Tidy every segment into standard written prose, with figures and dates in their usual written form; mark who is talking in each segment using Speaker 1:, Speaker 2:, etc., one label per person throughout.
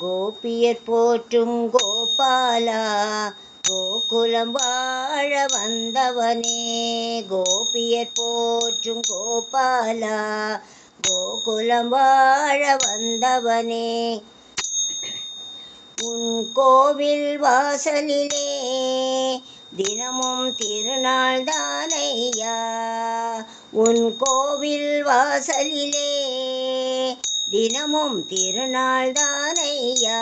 Speaker 1: கோபியர் போற்றும் கோபாலா, கோகுலம் வாழ வந்தவனே. கோபியர் போற்றும் கோபாலா, கோகுலம் வாழ வந்தவனே. உன் கோவில் வாசலிலே தினமும் திருநாள் தானையா. உன் கோவில் வாசலிலே தினமும் திருநாள் தானையா.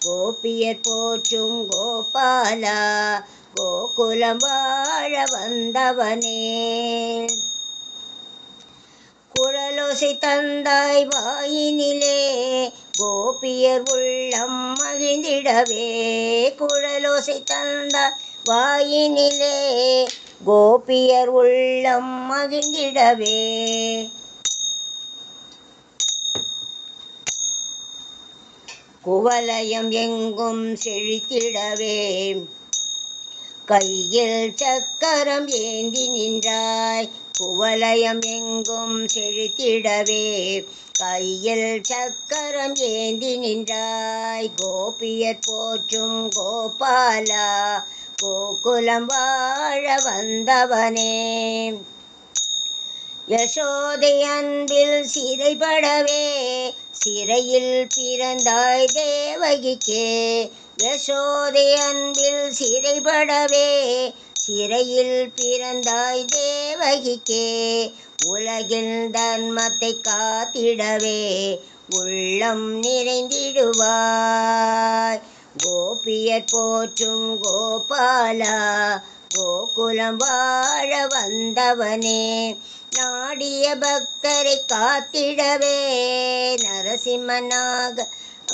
Speaker 1: கோபியர் போற்றும் கோபாலா, கோகுலம் வாழ வந்தவனே. குழலோசை தந்தாய் வாயினிலே, கோபியர் உள்ளம் மகிழ்ந்திடவே. குழலோசை தந்தாய் வாயினிலே, கோபியர் உள்ளம் மகிழ்ந்திடவே. குவலயம் எங்கும் செழித்திடவே, கையில் சக்கரம் ஏந்தி நின்றாய். குவலயம் எங்கும் செழித்திடவே, கையில் சக்கரம் ஏந்தி நின்றாய். கோபியர் போற்றும் கோபாலா, கோகுலம் வாழ வந்தவனே. யசோதை அன்பில் சிறைப்படவே, சிறையில் பிறந்தாய் தேவகிக்கே. யசோதை அன்பில் சிறைப்படவே, சிறையில் பிறந்தாய் தேவகிக்கே. உலகில் தர்மத்தை காத்திடவே, உள்ளம் நிறைந்திடுவாய். கோபியர் போற்றும் கோபாலா, கோகுலம் வாழ வந்தவனே. நாடிய பக்தரை காத்திடவே, நரசிம்மனாக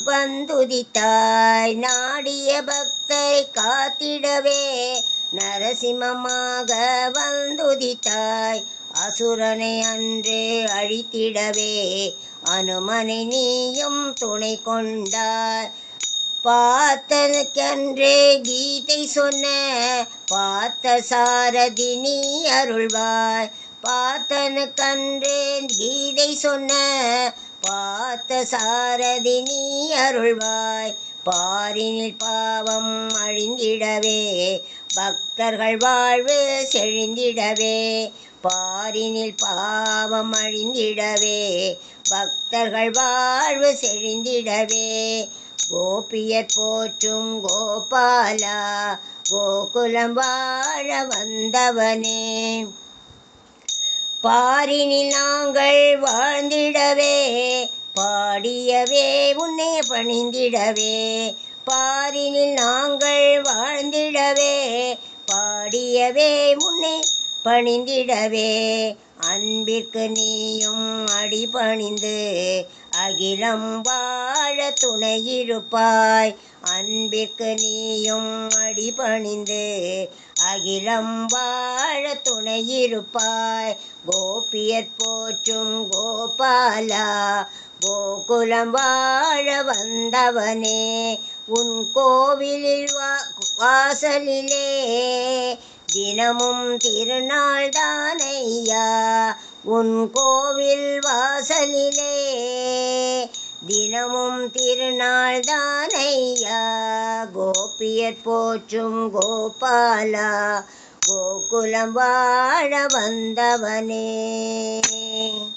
Speaker 1: வந்துதித்தாய். நாடிய பக்தரை காத்திடவே, நரசிம்மமாக வந்துதித்தாய். அசுரனை அன்று அழித்திடவே, அனுமனை நீயும் துணை கொண்டாய். பார்த்தனுக்கென்றே கீதை சொன்ன பார்த்த சாரதி நீ அருள்வாய். பார்த்தனுக்கன்றே கீதை சொன்ன பார்த்த சாரதி நீ அருள்வாய். பாரினில் பாவம் அழிந்திடவே, பக்தர்கள் வாழ்வு செழிந்திடவே. பாரினில் பாவம் அழிந்திடவே, பக்தர்கள் வாழ்வு செழிந்திடவே. கோபியர் போற்றும் கோபாலா, கோகுலம் வாழ வந்தவனே. பாரினில் நாங்கள் வாழ்ந்திடவே, பாடியவே உன்னை பணிந்திடவே. பாரினில் நாங்கள் வாழ்ந்திடவே, பாடியவே உன்னை பணிந்திடவே. அன்பிற்கு நீயும் அடிபணிந்து அகிலம் வாழ துணையிருப்பாய். அன்பிற்கு நீயும் அடிபணிந்து அகிலம் வாழ துணையிருப்பாய். கோபியர் போற்றும் கோபாலா, கோகுலம் வாழ வந்தவனே. உன் கோவிலில் வாசலிலே தினமும் திருநாள் தானையா. உன் கோவில் வாசலிலே தினமும் திருநாள் தானையா. கோபியர் போற்றும் கோபாலா, கோகுலம் வாழ வந்தவனே.